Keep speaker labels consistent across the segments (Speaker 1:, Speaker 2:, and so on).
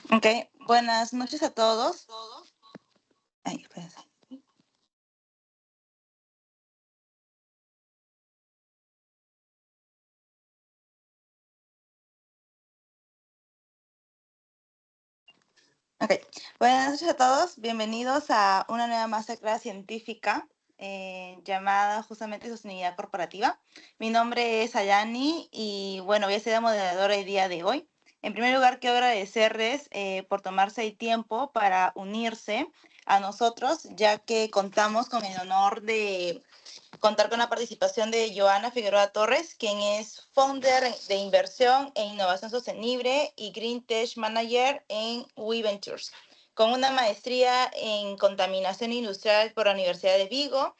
Speaker 1: Ok, buenas noches a todos. Ay, espérense. Ok, buenas noches a todos. Bienvenidos a una nueva masterclass científica llamada justamente Sostenibilidad Corporativa. Mi nombre es Ayani y bueno, voy a ser la moderadora el día de hoy. En primer lugar, quiero agradecerles por tomarse el tiempo para unirse a nosotros, ya que contamos con el honor de contar con la participación de Joana Figueroa Torres, quien es founder de inversión e innovación sostenible y Green Tech Manager en WeVentures, con una maestría en contaminación industrial por la Universidad de Vigo.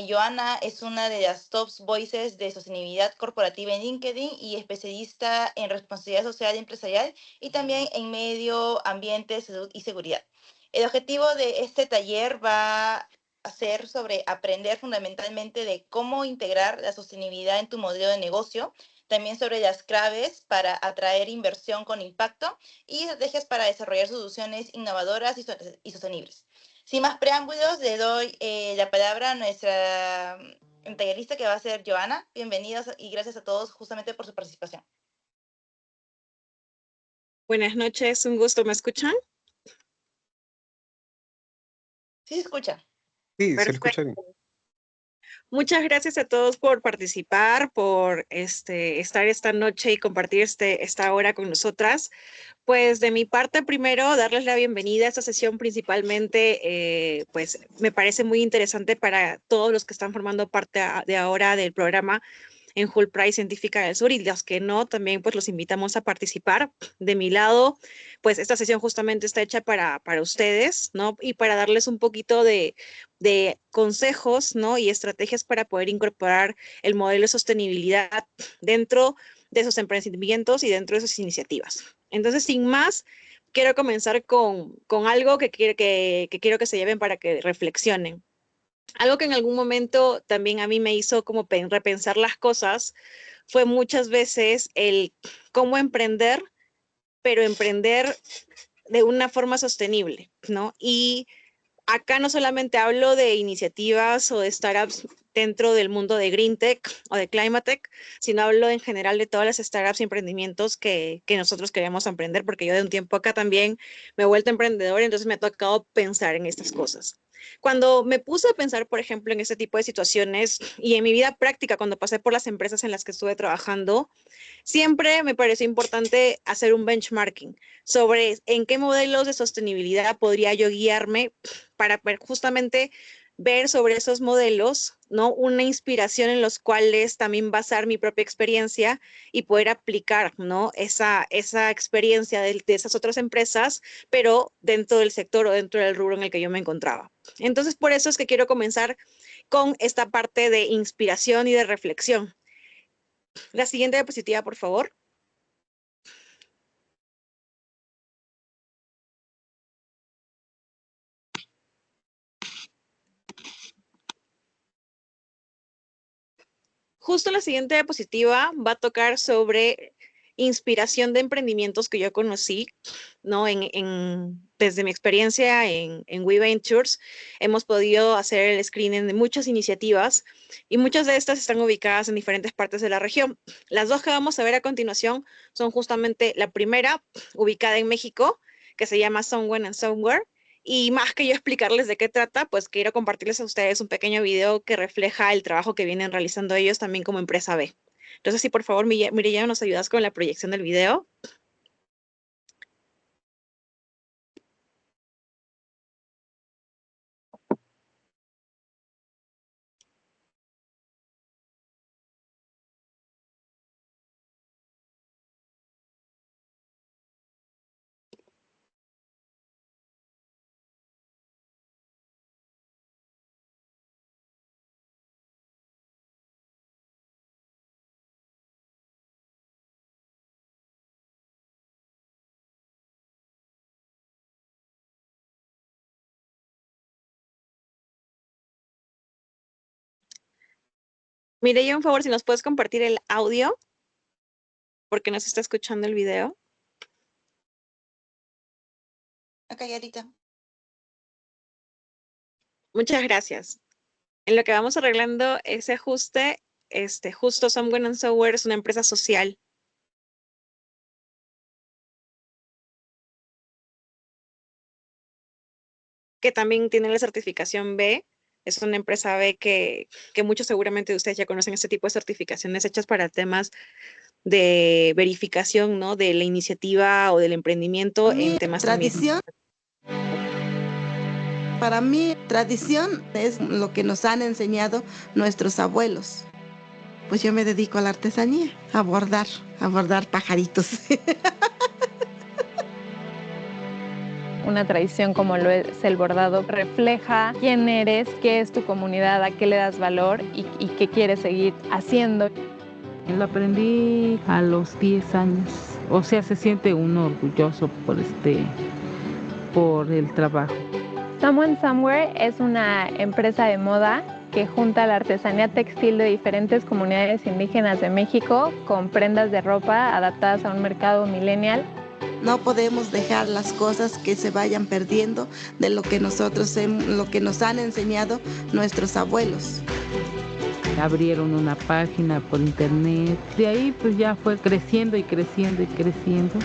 Speaker 1: Joana es una de las top voices de sostenibilidad corporativa en LinkedIn y especialista en responsabilidad social y empresarial y también en medio ambiente, salud y seguridad. El objetivo de este taller va hacer sobre aprender fundamentalmente de cómo integrar la sostenibilidad en tu modelo de negocio, también sobre las claves para atraer inversión con impacto y estrategias para desarrollar soluciones innovadoras y sostenibles. Sin más preámbulos, le doy la palabra a nuestra tallerista que va a ser Joana. Bienvenidos y gracias a todos justamente por su participación.
Speaker 2: Buenas noches, un gusto. ¿Me escuchan?
Speaker 1: Sí, se escucha.
Speaker 3: Sí,
Speaker 2: Perfecto.
Speaker 3: se escucha bien.
Speaker 2: Muchas gracias a todos por participar, por estar esta noche y compartir esta hora con nosotras. Pues de mi parte, primero, darles la bienvenida a esta sesión principalmente, pues me parece muy interesante para todos los que están formando parte de ahora del programa en Hull Prize Científica del Sur y los que no, también pues los invitamos a participar. De mi lado, pues esta sesión justamente está hecha para ustedes, ¿no? Y para darles un poquito de consejos, ¿no? Y estrategias para poder incorporar el modelo de sostenibilidad dentro de sus emprendimientos y dentro de sus iniciativas. Entonces, sin más, quiero comenzar con algo que quiero que se lleven para que reflexionen. Algo que en algún momento también a mí me hizo como repensar las cosas fue muchas veces el cómo emprender, pero emprender de una forma sostenible, ¿no? Y acá no solamente hablo de iniciativas o de startups dentro del mundo de Green Tech o de Climate Tech, sino hablo en general de todas las startups y emprendimientos que nosotros queremos emprender, porque yo de un tiempo acá también me he vuelto emprendedora, entonces me ha tocado pensar en estas cosas. Cuando me puse a pensar, por ejemplo, en este tipo de situaciones y en mi vida práctica, cuando pasé por las empresas en las que estuve trabajando, siempre me pareció importante hacer un benchmarking sobre en qué modelos de sostenibilidad podría yo guiarme para justamente ver sobre esos modelos, ¿no? Una inspiración en los cuales también basar mi propia experiencia y poder aplicar, ¿no? Esa experiencia de esas otras empresas, pero dentro del sector o dentro del rubro en el que yo me encontraba. Entonces, por eso es que quiero comenzar con esta parte de inspiración y de reflexión. La siguiente diapositiva, por favor. Justo la siguiente diapositiva va a tocar sobre inspiración de emprendimientos que yo conocí, ¿no? Desde mi experiencia en WeVentures, hemos podido hacer el screening de muchas iniciativas y muchas de estas están ubicadas en diferentes partes de la región. Las dos que vamos a ver a continuación son justamente la primera, ubicada en México, que se llama Somewhere and Somewhere. Y más que yo explicarles de qué trata, pues quiero compartirles a ustedes un pequeño video que refleja el trabajo que vienen realizando ellos también como empresa B. Entonces, si por favor, Mireya, nos ayudas con la proyección del video. Mireya, un favor, si nos puedes compartir el audio, porque no se está escuchando el video.
Speaker 1: Acá, Yarita.
Speaker 2: Muchas gracias. En lo que vamos arreglando ese ajuste, justo Someone and Software es una empresa social que también tiene la certificación B. Es una empresa B que muchos seguramente de ustedes ya conocen este tipo de certificaciones hechas para temas de verificación, ¿no? De la iniciativa o del emprendimiento en temas también.
Speaker 3: Para mí, tradición es lo que nos han enseñado nuestros abuelos. Pues yo me dedico a la artesanía, a bordar pajaritos.
Speaker 4: Una tradición como lo es el bordado refleja quién eres, qué es tu comunidad, a qué le das valor y qué quieres seguir haciendo.
Speaker 5: Lo aprendí a los 10 años. O sea, se siente uno orgulloso por el trabajo.
Speaker 4: Someone Somewhere es una empresa de moda que junta la artesanía textil de diferentes comunidades indígenas de México con prendas de ropa adaptadas a un mercado millennial.
Speaker 3: No podemos dejar las cosas que se vayan perdiendo de lo que lo que nos han enseñado nuestros abuelos.
Speaker 5: Abrieron una página por internet. De ahí pues ya fue creciendo y creciendo y creciendo.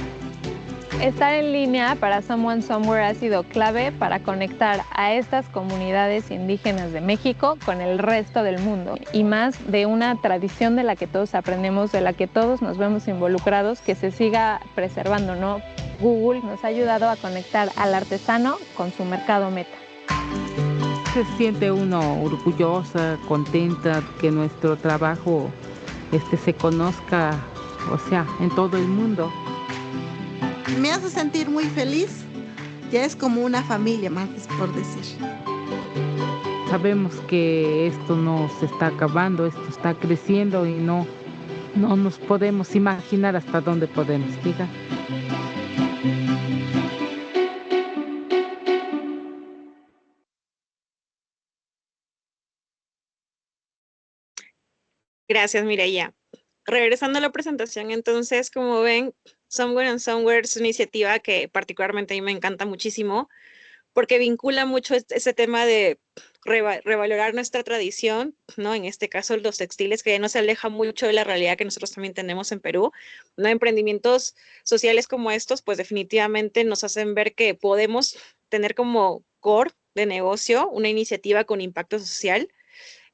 Speaker 4: Estar en línea para Someone Somewhere ha sido clave para conectar a estas comunidades indígenas de México con el resto del mundo y más de una tradición de la que todos aprendemos, de la que todos nos vemos involucrados, que se siga preservando, ¿no? Google nos ha ayudado a conectar al artesano con su mercado meta.
Speaker 5: Se siente uno orgullosa, contenta que nuestro trabajo se conozca, o sea, en todo el mundo.
Speaker 3: Me hace sentir muy feliz, ya es como una familia más, por decir.
Speaker 5: Sabemos que esto no se está acabando, esto está creciendo y no nos podemos imaginar hasta dónde podemos llegar.
Speaker 2: Gracias, Mireya. Regresando a la presentación, entonces, como ven, Somewhere and Somewhere es una iniciativa que particularmente a mí me encanta muchísimo porque vincula mucho ese tema de revalorar nuestra tradición, ¿no? En este caso, los textiles, que ya no se aleja mucho de la realidad que nosotros también tenemos en Perú, ¿no? Emprendimientos sociales como estos, pues definitivamente nos hacen ver que podemos tener como core de negocio una iniciativa con impacto social,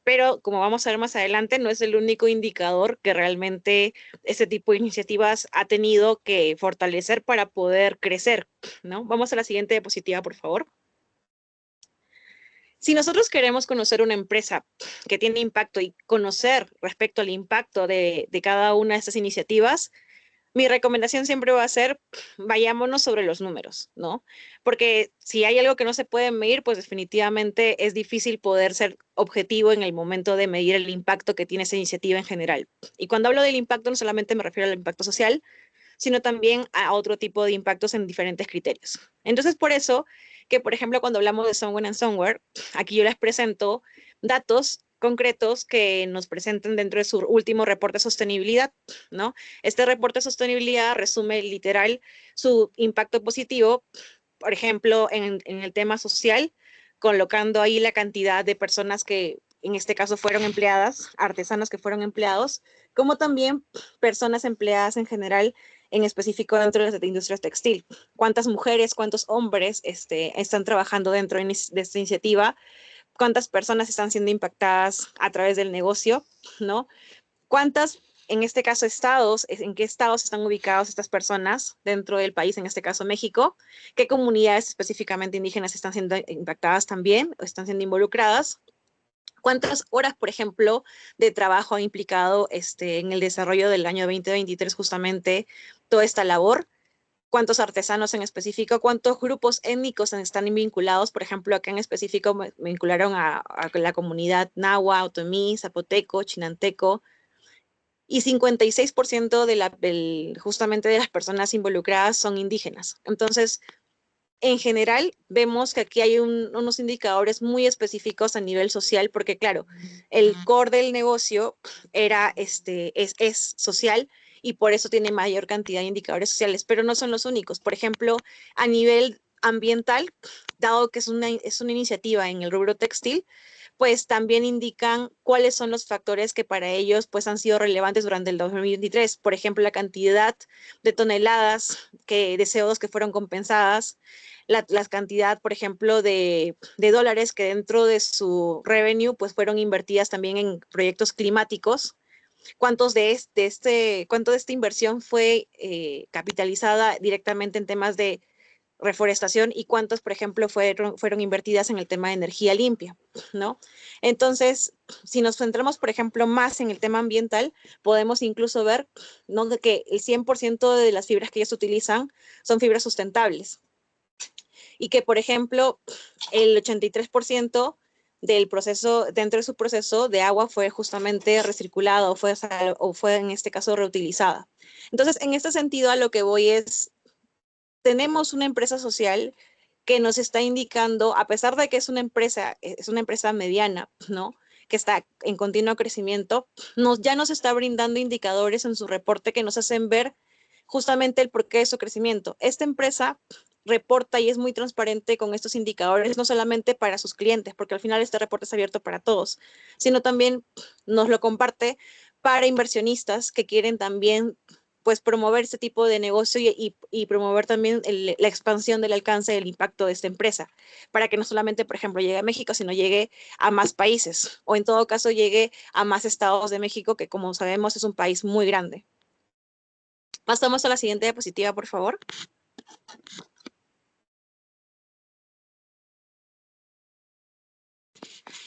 Speaker 2: pero como vamos a ver más adelante, no es el único indicador que realmente este tipo de iniciativas ha tenido que fortalecer para poder crecer, ¿no? Vamos a la siguiente diapositiva, por favor. Si nosotros queremos conocer una empresa que tiene impacto y conocer respecto al impacto de cada una de estas iniciativas, mi recomendación siempre va a ser, vayámonos sobre los números, ¿no? Porque si hay algo que no se puede medir, pues definitivamente es difícil poder ser objetivo en el momento de medir el impacto que tiene esa iniciativa en general. Y cuando hablo del impacto, no solamente me refiero al impacto social, sino también a otro tipo de impactos en diferentes criterios. Entonces, por eso que, por ejemplo, cuando hablamos de Somewhere and Somewhere, aquí yo les presento datos concretos que nos presentan dentro de su último reporte de sostenibilidad, ¿no? Este reporte de sostenibilidad resume literal su impacto positivo, por ejemplo, en el tema social, colocando ahí la cantidad de personas que en este caso fueron empleadas, artesanos que fueron empleados, como también personas empleadas en general, en específico dentro de la industria textil. ¿Cuántas mujeres, cuántos hombres están trabajando dentro de esta iniciativa? ¿Cuántas personas están siendo impactadas a través del negocio? ¿No? ¿Cuántas, en este caso, estados, en qué estados están ubicados estas personas dentro del país, en este caso México? ¿Qué comunidades específicamente indígenas están siendo impactadas también o están siendo involucradas? ¿Cuántas horas, por ejemplo, de trabajo ha implicado en el desarrollo del año 2023 justamente toda esta labor? ¿Cuántos artesanos en específico? ¿Cuántos grupos étnicos están vinculados? Por ejemplo, acá en específico me vincularon a la comunidad Nahua, Otomí, Zapoteco, Chinanteco, y 56% justamente de las personas involucradas son indígenas. Entonces, en general, vemos que aquí hay unos indicadores muy específicos a nivel social, porque claro, el core del negocio es social y por eso tiene mayor cantidad de indicadores sociales, pero no son los únicos. Por ejemplo, a nivel ambiental, dado que es una iniciativa en el rubro textil, pues también indican cuáles son los factores que para ellos pues han sido relevantes durante el 2023. Por ejemplo, la cantidad de toneladas de CO2 que fueron compensadas, la cantidad, por ejemplo, de dólares que dentro de su revenue pues fueron invertidas también en proyectos climáticos, cuánto de esta inversión fue capitalizada directamente en temas de reforestación y cuántas, por ejemplo, fueron invertidas en el tema de energía limpia, ¿no? Entonces, si nos centramos, por ejemplo, más en el tema ambiental, podemos incluso ver, ¿no?, de que el 100% de las fibras que ellos utilizan son fibras sustentables y que, por ejemplo, el 83% del proceso, dentro de su proceso de agua fue justamente recirculada o fue en este caso reutilizada. Entonces, en este sentido, a lo que voy es, tenemos una empresa social que nos está indicando, a pesar de que es una empresa mediana, ¿no?, que está en continuo crecimiento, ya nos está brindando indicadores en su reporte que nos hacen ver justamente el porqué de su crecimiento. Esta empresa reporta y es muy transparente con estos indicadores, no solamente para sus clientes, porque al final este reporte es abierto para todos, sino también nos lo comparte para inversionistas que quieren también pues promover este tipo de negocio y promover también la expansión del alcance del impacto de esta empresa, para que no solamente, por ejemplo, llegue a México, sino llegue a más países, o en todo caso llegue a más estados de México, que como sabemos es un país muy grande. Pasamos a la siguiente diapositiva, por favor.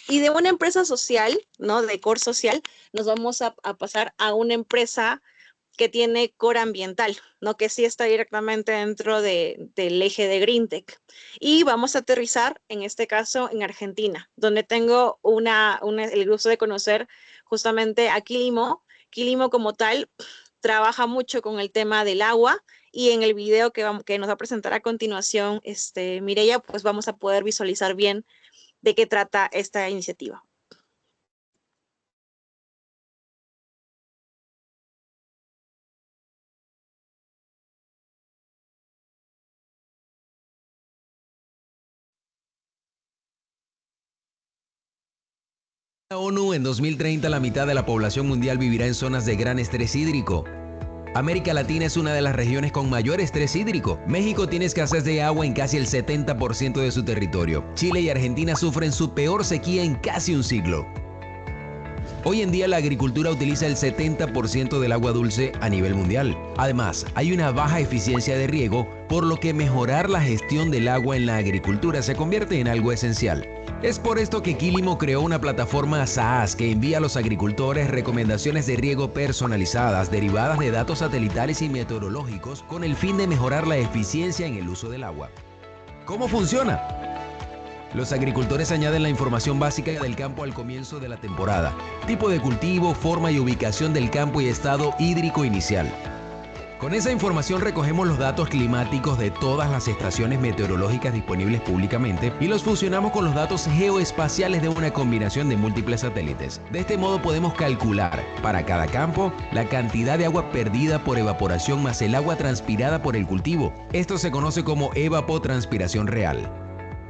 Speaker 2: Y de una empresa social, ¿no?, de core social, nos vamos a pasar a una empresa que tiene core ambiental, ¿no?, que sí está directamente dentro del eje de GreenTech. Y vamos a aterrizar, en este caso, en Argentina, donde tengo el gusto de conocer justamente a Quilimo. Quilimo como tal trabaja mucho con el tema del agua y en el video que nos va a presentar a continuación Mireia, pues vamos a poder visualizar bien de qué trata esta iniciativa.
Speaker 6: La ONU, en 2030 la mitad de la población mundial vivirá en zonas de gran estrés hídrico. América Latina es una de las regiones con mayor estrés hídrico. México tiene escasez de agua en casi el 70% de su territorio. Chile y Argentina sufren su peor sequía en casi un siglo. Hoy en día la agricultura utiliza el 70% del agua dulce a nivel mundial. Además, hay una baja eficiencia de riego, por lo que mejorar la gestión del agua en la agricultura se convierte en algo esencial. Es por esto que Quilimo creó una plataforma SaaS que envía a los agricultores recomendaciones de riego personalizadas derivadas de datos satelitales y meteorológicos con el fin de mejorar la eficiencia en el uso del agua. ¿Cómo funciona? Los agricultores añaden la información básica del campo al comienzo de la temporada: tipo de cultivo, forma y ubicación del campo y estado hídrico inicial. Con esa información recogemos los datos climáticos de todas las estaciones meteorológicas disponibles públicamente y los fusionamos con los datos geoespaciales de una combinación de múltiples satélites. De este modo podemos calcular, para cada campo, la cantidad de agua perdida por evaporación más el agua transpirada por el cultivo. Esto se conoce como evapotranspiración real.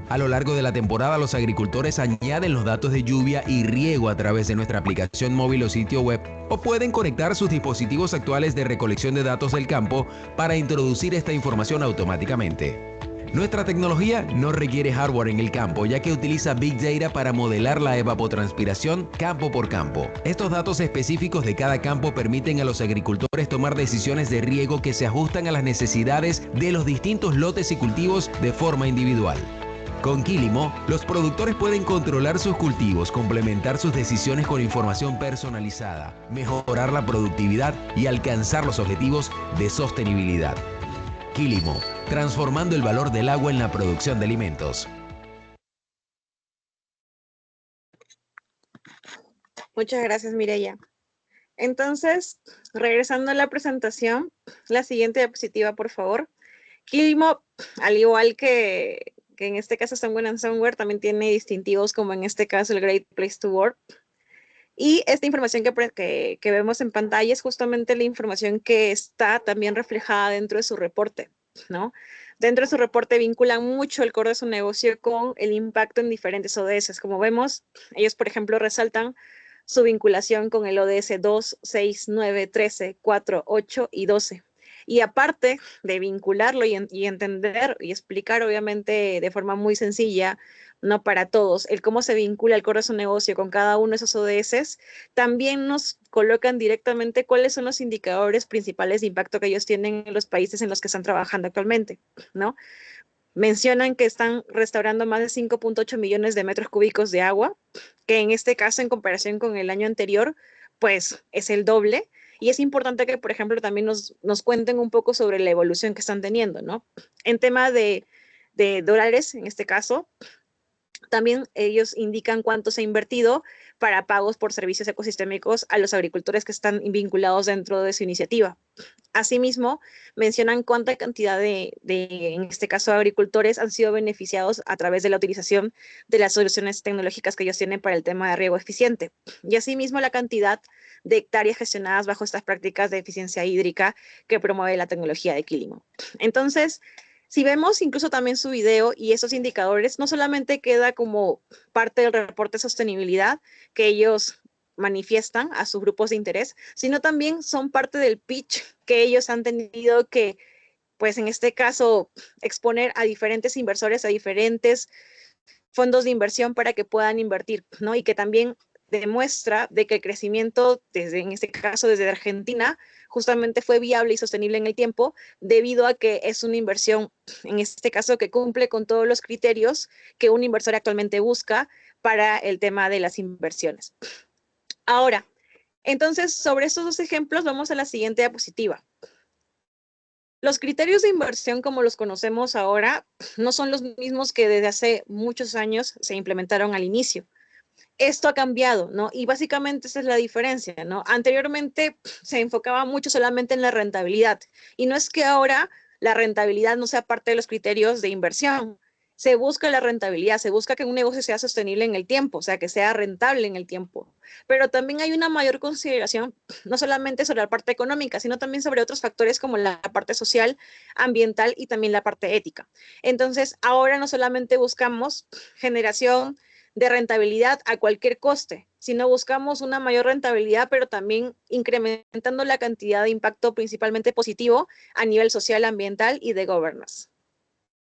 Speaker 6: A lo largo de la temporada, los agricultores añaden los datos de lluvia y riego a través de nuestra aplicación móvil o sitio web, o pueden conectar sus dispositivos actuales de recolección de datos del campo para introducir esta información automáticamente. Nuestra tecnología no requiere hardware en el campo, ya que utiliza Big Data para modelar la evapotranspiración campo por campo. Estos datos específicos de cada campo permiten a los agricultores tomar decisiones de riego que se ajustan a las necesidades de los distintos lotes y cultivos de forma individual. Con Quilimo, los productores pueden controlar sus cultivos, complementar sus decisiones con información personalizada, mejorar la productividad y alcanzar los objetivos de sostenibilidad. Quilimo, transformando el valor del agua en la producción de alimentos.
Speaker 2: Muchas gracias, Mireia. Entonces, regresando a la presentación, la siguiente diapositiva, por favor. Quilimo al igual que en este caso Sunward Somewhere también tiene distintivos como en este caso el Great Place to Work. Y esta información que vemos en pantalla es justamente la información que está también reflejada dentro de su reporte, ¿no? Dentro de su reporte vinculan mucho el core de su negocio con el impacto en diferentes ODS. Como vemos, ellos, por ejemplo, resaltan su vinculación con el ODS 2, 6, 9, 13, 4, 8 y 12. Y aparte de vincularlo y entender y explicar, obviamente, de forma muy sencilla, no para todos, el cómo se vincula el core de su negocio con cada uno de esos ODS, también nos colocan directamente cuáles son los indicadores principales de impacto que ellos tienen en los países en los que están trabajando actualmente, ¿no? Mencionan que están restaurando más de 5.8 millones de metros cúbicos de agua, que en este caso, en comparación con el año anterior, pues es el doble. Y es importante que, por ejemplo, también nos cuenten un poco sobre la evolución que están teniendo, ¿no? En tema de dólares, en este caso, también ellos indican cuánto se ha invertido para pagos por servicios ecosistémicos a los agricultores que están vinculados dentro de su iniciativa. Asimismo, mencionan cuánta cantidad en este caso, agricultores han sido beneficiados a través de la utilización de las soluciones tecnológicas que ellos tienen para el tema de riego eficiente. Y asimismo, la cantidad de hectáreas gestionadas bajo estas prácticas de eficiencia hídrica que promueve la tecnología de Quilimo. Entonces, si vemos incluso también su video y esos indicadores, no solamente queda como parte del reporte de sostenibilidad que ellos manifiestan a sus grupos de interés, sino también son parte del pitch que ellos han tenido que, pues en este caso, exponer a diferentes inversores, a diferentes fondos de inversión para que puedan invertir, ¿no? Y que también demuestra de que el crecimiento, en este caso desde Argentina, justamente fue viable y sostenible en el tiempo debido a que es una inversión, en este caso, que cumple con todos los criterios que un inversor actualmente busca para el tema de las inversiones. Ahora, entonces, sobre estos dos ejemplos, vamos a la siguiente diapositiva. Los criterios de inversión, como los conocemos ahora, no son los mismos que desde hace muchos años se implementaron al inicio. Esto ha cambiado, ¿no? Y básicamente esa es la diferencia, ¿no? Anteriormente se enfocaba mucho solamente en la rentabilidad. Y no es que ahora la rentabilidad no sea parte de los criterios de inversión. Se busca la rentabilidad, se busca que un negocio sea sostenible en el tiempo, o sea, que sea rentable en el tiempo. Pero también hay una mayor consideración, no solamente sobre la parte económica, sino también sobre otros factores como la parte social, ambiental y también la parte ética. Entonces, ahora no solamente buscamos generación de rentabilidad a cualquier coste, sino buscamos una mayor rentabilidad, pero también incrementando la cantidad de impacto principalmente positivo a nivel social, ambiental y de governance.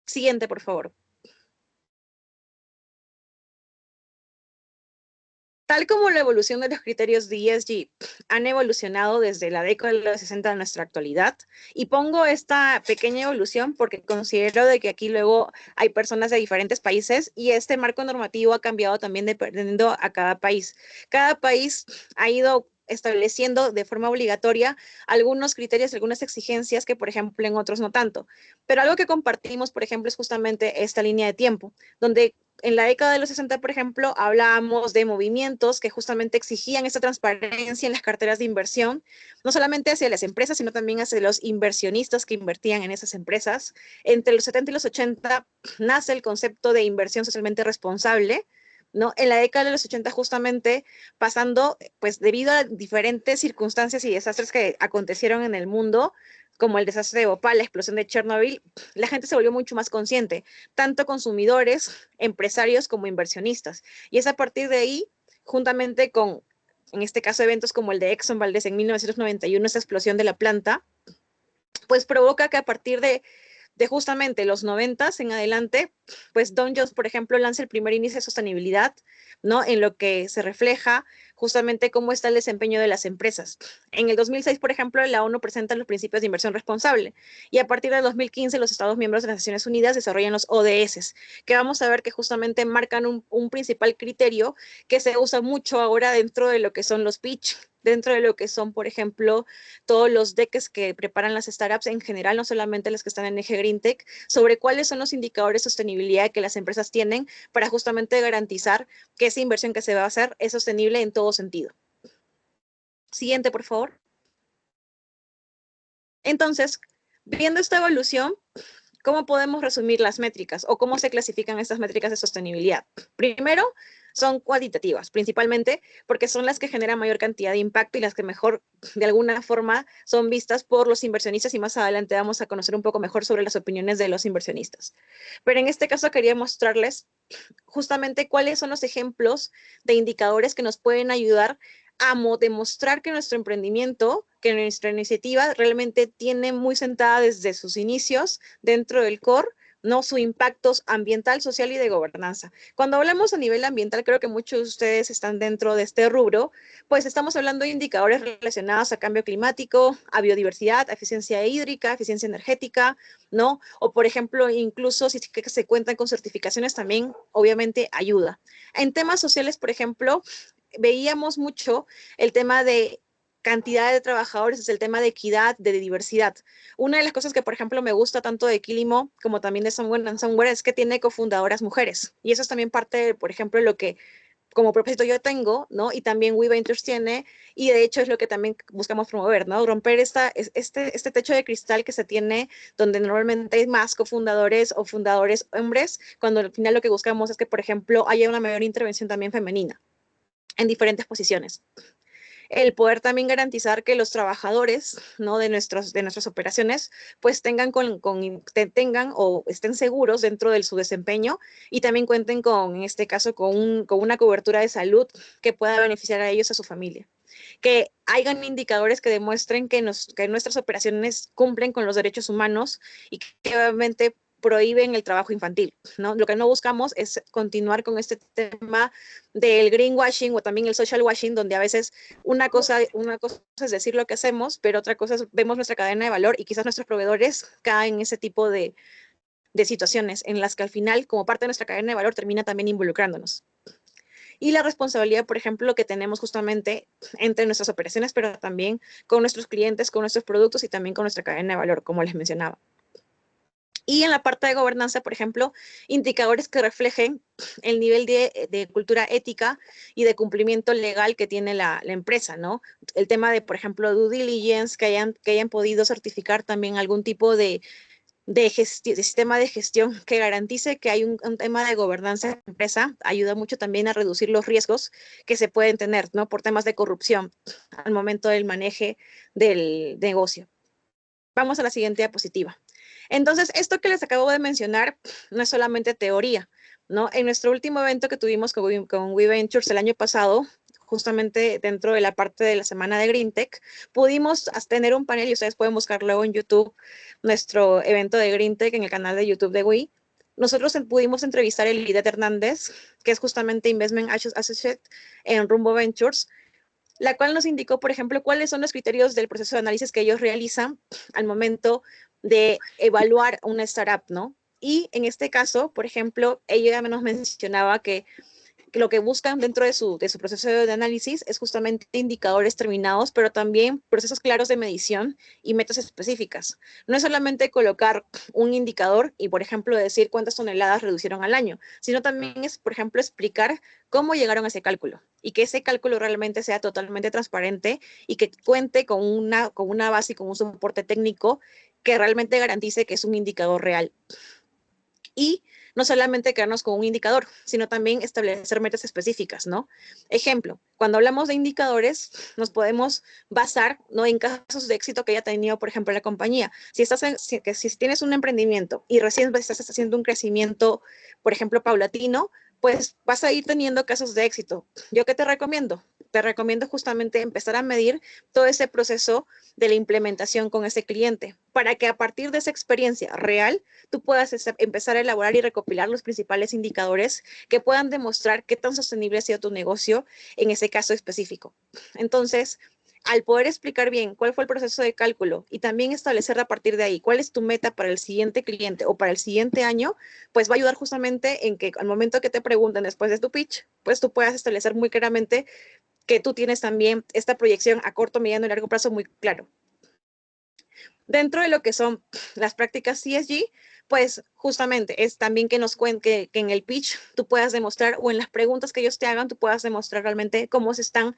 Speaker 2: Siguiente, por favor. Tal como la evolución de los criterios de ESG han evolucionado desde la década de los 60 a nuestra actualidad, y pongo esta pequeña evolución porque considero de que aquí luego hay personas de diferentes países y este marco normativo ha cambiado también dependiendo a cada país. Cada país ha ido estableciendo de forma obligatoria algunos criterios, algunas exigencias que, por ejemplo, en otros no tanto. Pero algo que compartimos, por ejemplo, es justamente esta línea de tiempo, donde en la década de los 60, por ejemplo, hablábamos de movimientos que justamente exigían esa transparencia en las carteras de inversión, no solamente hacia las empresas, sino también hacia los inversionistas que invertían en esas empresas. Entre los 70 y los 80 nace el concepto de inversión socialmente responsable, ¿no? En la década de los 80 justamente pasando, pues debido a diferentes circunstancias y desastres que acontecieron en el mundo, como el desastre de Bhopal, la explosión de Chernobyl, la gente se volvió mucho más consciente, tanto consumidores, empresarios como inversionistas. Y es a partir de ahí, juntamente con, en este caso, eventos como el de Exxon Valdez en 1991, esa explosión de la planta, pues provoca que a partir de justamente los 90 en adelante, pues Dow Jones, por ejemplo, lanza el primer índice de sostenibilidad, ¿no? En lo que se refleja justamente cómo está el desempeño de las empresas. En el 2006, por ejemplo, la ONU presenta los principios de inversión responsable y a partir del 2015 los Estados miembros de las Naciones Unidas desarrollan los ODS, que vamos a ver que justamente marcan un principal criterio que se usa mucho ahora dentro de lo que son los pitch, dentro de lo que son, por ejemplo, todos los decks que preparan las startups en general, no solamente las que están en Eje Green Tech, sobre cuáles son los indicadores de sostenibilidad que las empresas tienen para justamente garantizar que esa inversión que se va a hacer es sostenible en todo sentido. Siguiente, por favor. Entonces, viendo esta evolución, ¿cómo podemos resumir las métricas o cómo se clasifican estas métricas de sostenibilidad? Primero, son cuantitativas, principalmente porque son las que generan mayor cantidad de impacto y las que mejor, de alguna forma, son vistas por los inversionistas, y más adelante vamos a conocer un poco mejor sobre las opiniones de los inversionistas. Pero en este caso quería mostrarles justamente cuáles son los ejemplos de indicadores que nos pueden ayudar a demostrar que nuestro emprendimiento, que nuestra iniciativa realmente tiene muy sentada desde sus inicios dentro del core, ¿no? Su impacto ambiental, social y de gobernanza. Cuando hablamos a nivel ambiental, creo que muchos de ustedes están dentro de este rubro, pues estamos hablando de indicadores relacionados a cambio climático, a biodiversidad, a eficiencia hídrica, eficiencia energética, ¿no? O por ejemplo, incluso si se cuentan con certificaciones también, obviamente ayuda. En temas sociales, por ejemplo, veíamos mucho el tema de cantidad de trabajadores, es el tema de equidad, de diversidad. Una de las cosas que, por ejemplo, me gusta tanto de Kilimo como también de Somewhere & Somewhere es que tiene cofundadoras mujeres. Y eso es también parte, por ejemplo, de lo que como propósito yo tengo, ¿no? Y también We Ventures tiene, y de hecho es lo que también buscamos promover, ¿no? Romper este techo de cristal que se tiene, donde normalmente hay más cofundadores o fundadores hombres, cuando al final lo que buscamos es que, por ejemplo, haya una mayor intervención también femenina en diferentes posiciones. El poder también garantizar que los trabajadores, ¿no? de nuestras operaciones pues tengan o estén seguros dentro de su desempeño y también cuenten con, en este caso, con una cobertura de salud que pueda beneficiar a ellos y a su familia. Que hayan indicadores que demuestren que nuestras operaciones cumplen con los derechos humanos y que obviamente prohíben el trabajo infantil, ¿no? Lo que no buscamos es continuar con este tema del greenwashing o también el social washing, donde a veces una cosa es decir lo que hacemos, pero otra cosa es vemos nuestra cadena de valor y quizás nuestros proveedores caen en ese tipo de situaciones en las que al final, como parte de nuestra cadena de valor, termina también involucrándonos. Y la responsabilidad, por ejemplo, que tenemos justamente entre nuestras operaciones, pero también con nuestros clientes, con nuestros productos y también con nuestra cadena de valor, como les mencionaba. Y en la parte de gobernanza, por ejemplo, indicadores que reflejen el nivel de cultura ética y de cumplimiento legal que tiene la empresa, ¿no? El tema de, por ejemplo, due diligence, que hayan podido certificar también algún tipo de sistema de gestión que garantice que hay un tema de gobernanza de la empresa, ayuda mucho también a reducir los riesgos que se pueden tener, ¿no? Por temas de corrupción al momento del manejo del negocio. Vamos a la siguiente diapositiva. Entonces, esto que les acabo de mencionar no es solamente teoría, ¿no? En nuestro último evento que tuvimos con We Ventures el año pasado, justamente dentro de la parte de la semana de Green Tech, pudimos tener un panel, y ustedes pueden buscar luego en YouTube nuestro evento de Green Tech en el canal de YouTube de We. Nosotros pudimos entrevistar a Lidet Hernández, que es justamente Investment Associate en Rumbo Ventures, la cual nos indicó, por ejemplo, cuáles son los criterios del proceso de análisis que ellos realizan al momento de evaluar una startup, ¿no? Y en este caso, por ejemplo, ella nos mencionaba que lo que buscan dentro de su proceso de análisis es justamente indicadores terminados, pero también procesos claros de medición y metas específicas. No es solamente colocar un indicador y, por ejemplo, decir cuántas toneladas reducieron al año, sino también es, por ejemplo, explicar cómo llegaron a ese cálculo y que ese cálculo realmente sea totalmente transparente y que cuente con una base y con un soporte técnico que realmente garantice que es un indicador real. Y no solamente quedarnos con un indicador, sino también establecer metas específicas, ¿no? Ejemplo, cuando hablamos de indicadores, nos podemos basar, ¿no? En casos de éxito que haya tenido, por ejemplo, la compañía. Si tienes un emprendimiento y recién estás haciendo un crecimiento, por ejemplo, paulatino, pues vas a ir teniendo casos de éxito. ¿Yo qué te recomiendo? Te recomiendo justamente empezar a medir todo ese proceso de la implementación con ese cliente, para que a partir de esa experiencia real, tú puedas empezar a elaborar y recopilar los principales indicadores que puedan demostrar qué tan sostenible ha sido tu negocio en ese caso específico. Entonces, al poder explicar bien cuál fue el proceso de cálculo y también establecer a partir de ahí cuál es tu meta para el siguiente cliente o para el siguiente año, pues va a ayudar justamente en que al momento que te pregunten después de tu pitch, pues tú puedas establecer muy claramente que tú tienes también esta proyección a corto, mediano y largo plazo muy claro. Dentro de lo que son las prácticas ESG, pues justamente es también que nos cuente que en el pitch tú puedas demostrar o en las preguntas que ellos te hagan, tú puedas demostrar realmente cómo se están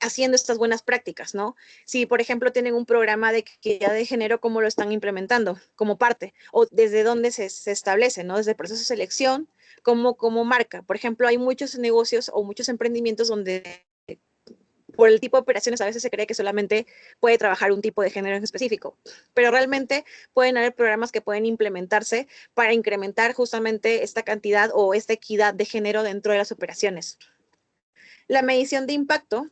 Speaker 2: haciendo estas buenas prácticas, ¿no? Si, por ejemplo, tienen un programa de equidad de género, ¿cómo lo están implementando como parte? O desde dónde se establece, ¿no? Desde el proceso de selección, como marca. Por ejemplo, hay muchos negocios o muchos emprendimientos donde por el tipo de operaciones a veces se cree que solamente puede trabajar un tipo de género en específico, pero realmente pueden haber programas que pueden implementarse para incrementar justamente esta cantidad o esta equidad de género dentro de las operaciones. La medición de impacto,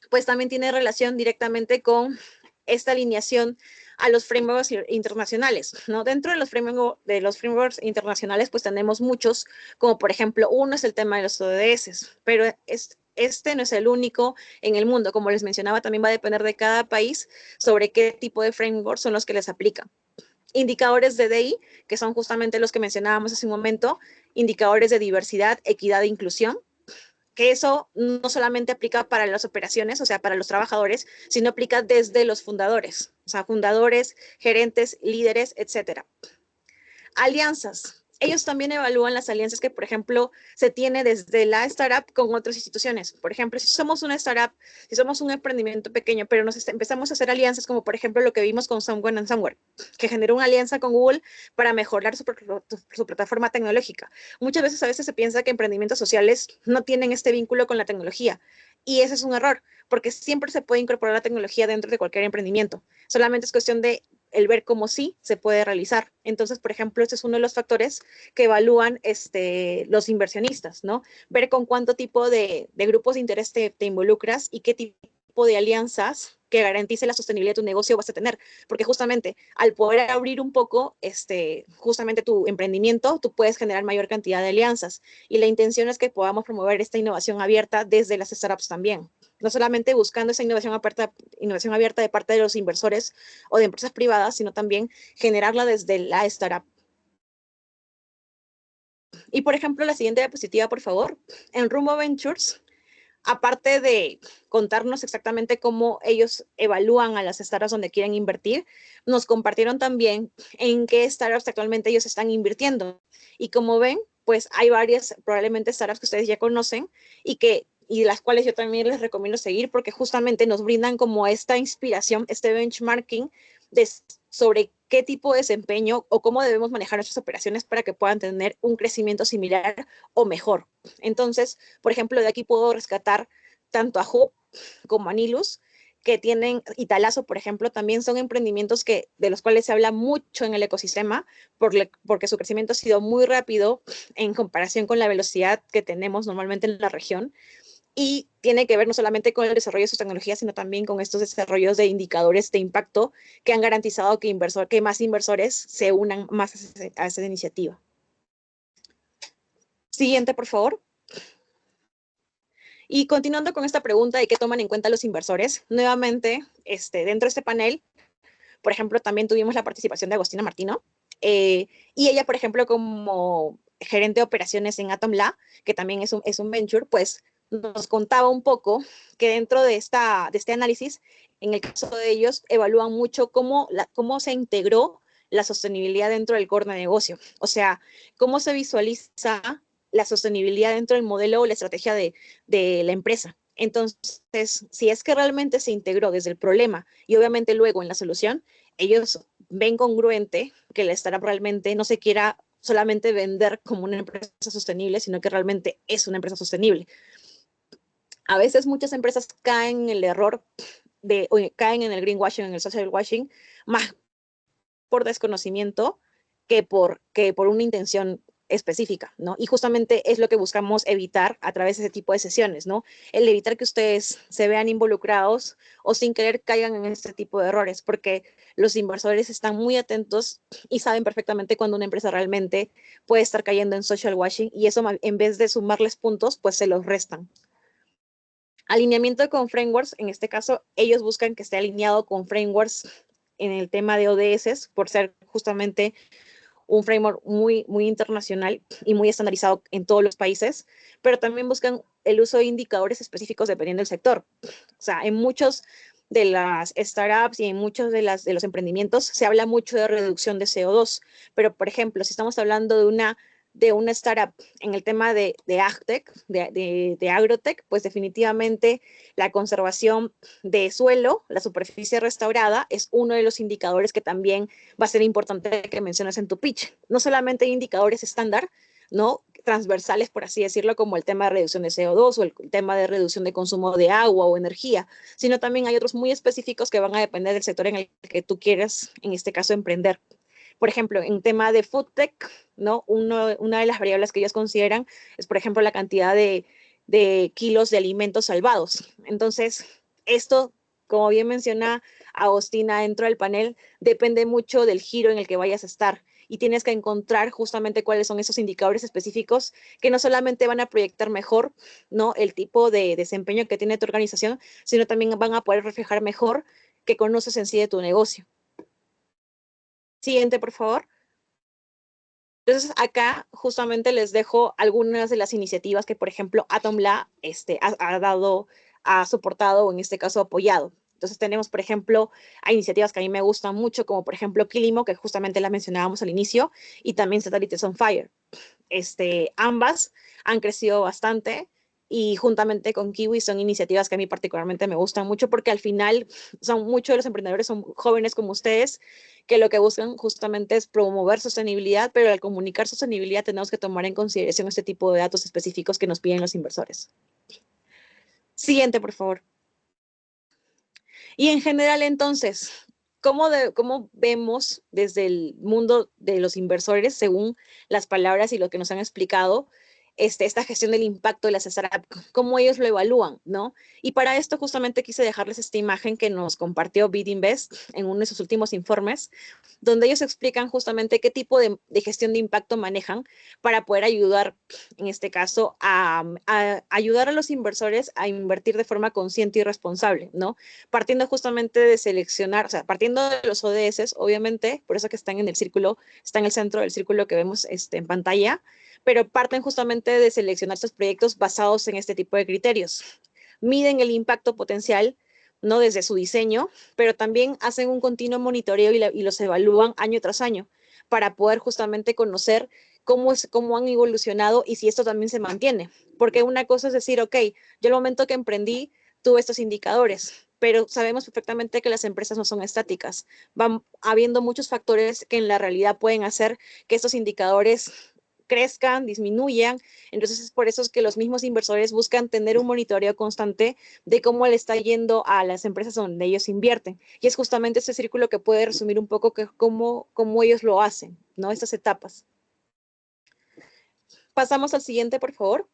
Speaker 2: pues también tiene relación directamente con esta alineación a los frameworks internacionales, ¿no? Dentro de los frameworks internacionales, pues tenemos muchos, como por ejemplo, uno es el tema de los ODS, pero este no es el único en el mundo. Como les mencionaba, también va a depender de cada país sobre qué tipo de frameworks son los que les aplican. Indicadores de DI, que son justamente los que mencionábamos hace un momento, indicadores de diversidad, equidad e inclusión, que eso no solamente aplica para las operaciones, o sea, para los trabajadores, sino aplica desde los fundadores, o sea, fundadores, gerentes, líderes, etcétera. Alianzas. Ellos también evalúan las alianzas que, por ejemplo, se tiene desde la startup con otras instituciones. Por ejemplo, si somos una startup, si somos un emprendimiento pequeño, pero empezamos a hacer alianzas como, por ejemplo, lo que vimos con Someone and Somewhere, que generó una alianza con Google para mejorar su plataforma tecnológica. Muchas veces, a veces se piensa que emprendimientos sociales no tienen este vínculo con la tecnología. Y ese es un error, porque siempre se puede incorporar la tecnología dentro de cualquier emprendimiento. Solamente es cuestión de el ver cómo sí se puede realizar. Entonces, por ejemplo, este es uno de los factores que evalúan los inversionistas, ¿no? Ver con cuánto tipo de grupos de interés te involucras y qué tipo de alianzas que garantice la sostenibilidad de tu negocio vas a tener. Porque justamente al poder abrir un poco justamente tu emprendimiento, tú puedes generar mayor cantidad de alianzas. Y la intención es que podamos promover esta innovación abierta desde las startups también. No solamente buscando esa innovación abierta de parte de los inversores o de empresas privadas, sino también generarla desde la startup. Y, por ejemplo, la siguiente diapositiva, por favor. En Rumbo Ventures, aparte de contarnos exactamente cómo ellos evalúan a las startups donde quieren invertir, nos compartieron también en qué startups actualmente ellos están invirtiendo. Y como ven, pues hay varias, probablemente startups que ustedes ya conocen y las cuales yo también les recomiendo seguir porque justamente nos brindan como esta inspiración, este benchmarking sobre qué tipo de desempeño o cómo debemos manejar nuestras operaciones para que puedan tener un crecimiento similar o mejor. Entonces, por ejemplo, de aquí puedo rescatar tanto a Hub como a Nilus, que tienen, y Talazo, por ejemplo, también son emprendimientos de los cuales se habla mucho en el ecosistema porque su crecimiento ha sido muy rápido en comparación con la velocidad que tenemos normalmente en la región. Y tiene que ver no solamente con el desarrollo de sus tecnologías, sino también con estos desarrollos de indicadores de impacto que han garantizado que más inversores se unan más a esa iniciativa. Siguiente, por favor. Y continuando con esta pregunta de qué toman en cuenta los inversores, nuevamente, dentro de este panel, por ejemplo, también tuvimos la participación de Agostina Martino, y ella, por ejemplo, como gerente de operaciones en Atom.la, que también es un venture, pues nos contaba un poco que dentro de este análisis, en el caso de ellos, evalúan mucho cómo se integró la sostenibilidad dentro del core de negocio. O sea, cómo se visualiza la sostenibilidad dentro del modelo o la estrategia de la empresa. Entonces, si es que realmente se integró desde el problema y obviamente luego en la solución, ellos ven congruente que la startup realmente no se quiera solamente vender como una empresa sostenible, sino que realmente es una empresa sostenible. A veces muchas empresas caen en el error o caen en el greenwashing, en el social washing, más por desconocimiento que por una intención específica, ¿no? Y justamente es lo que buscamos evitar a través de ese tipo de sesiones, ¿no? El evitar que ustedes se vean involucrados o sin querer caigan en este tipo de errores, porque los inversores están muy atentos y saben perfectamente cuando una empresa realmente puede estar cayendo en social washing y eso en vez de sumarles puntos, pues se los restan. Alineamiento con frameworks, en este caso, ellos buscan que esté alineado con frameworks en el tema de ODS, por ser justamente un framework muy, muy internacional y muy estandarizado en todos los países, pero también buscan el uso de indicadores específicos dependiendo del sector. O sea, en muchos de las startups y en muchos de los emprendimientos se habla mucho de reducción de CO2, pero por ejemplo, si estamos hablando de una de una startup en el tema de agtech, de agrotech, pues definitivamente la conservación de suelo, la superficie restaurada, es uno de los indicadores que también va a ser importante que menciones en tu pitch. No solamente hay indicadores estándar, ¿no? Transversales, por así decirlo, como el tema de reducción de CO2 o el tema de reducción de consumo de agua o energía, sino también hay otros muy específicos que van a depender del sector en el que tú quieras, en este caso, emprender. Por ejemplo, en tema de food tech, ¿no? Una de las variables que ellos consideran es, por ejemplo, la cantidad de kilos de alimentos salvados. Entonces, esto, como bien menciona Agostina dentro del panel, depende mucho del giro en el que vayas a estar y tienes que encontrar justamente cuáles son esos indicadores específicos que no solamente van a proyectar mejor, ¿no? El tipo de desempeño que tiene tu organización, sino también van a poder reflejar mejor que conoces en sí de tu negocio. Siguiente, por favor. Entonces, acá justamente les dejo algunas de las iniciativas que, por ejemplo, Atomla ha soportado o en este caso apoyado. Entonces tenemos, por ejemplo, hay iniciativas que a mí me gustan mucho, como por ejemplo Kilimo, que justamente la mencionábamos al inicio, y también Satélites on Fire. Ambas han crecido bastante y juntamente con Kiwi son iniciativas que a mí particularmente me gustan mucho porque al final muchos de los emprendedores son jóvenes como ustedes que lo que buscan justamente es promover sostenibilidad, pero al comunicar sostenibilidad tenemos que tomar en consideración este tipo de datos específicos que nos piden los inversores. Siguiente, por favor. Y en general, entonces, ¿cómo vemos desde el mundo de los inversores, según las palabras y lo que nos han explicado, esta gestión del impacto de las startups, cómo ellos lo evalúan, ¿no? Y para esto justamente quise dejarles esta imagen que nos compartió BidInvest en uno de sus últimos informes, donde ellos explican justamente qué tipo de gestión de impacto manejan para poder ayudar, en este caso, a ayudar a los inversores a invertir de forma consciente y responsable, ¿no? Partiendo justamente de seleccionar, o sea, partiendo de los ODS, obviamente, por eso que están en el círculo, está en el centro del círculo que vemos en pantalla, pero parten justamente de seleccionar estos proyectos basados en este tipo de criterios. Miden el impacto potencial, ¿no? Desde su diseño, pero también hacen un continuo monitoreo y los evalúan año tras año para poder justamente conocer cómo han evolucionado y si esto también se mantiene. Porque una cosa es decir, ok, yo al momento que emprendí tuve estos indicadores, pero sabemos perfectamente que las empresas no son estáticas. Van habiendo muchos factores que en la realidad pueden hacer que estos indicadores crezcan, disminuyan. Entonces es por eso que los mismos inversores buscan tener un monitoreo constante de cómo le está yendo a las empresas donde ellos invierten. Y es justamente ese círculo que puede resumir un poco cómo ellos lo hacen, ¿no? Estas etapas. Pasamos al siguiente, por favor.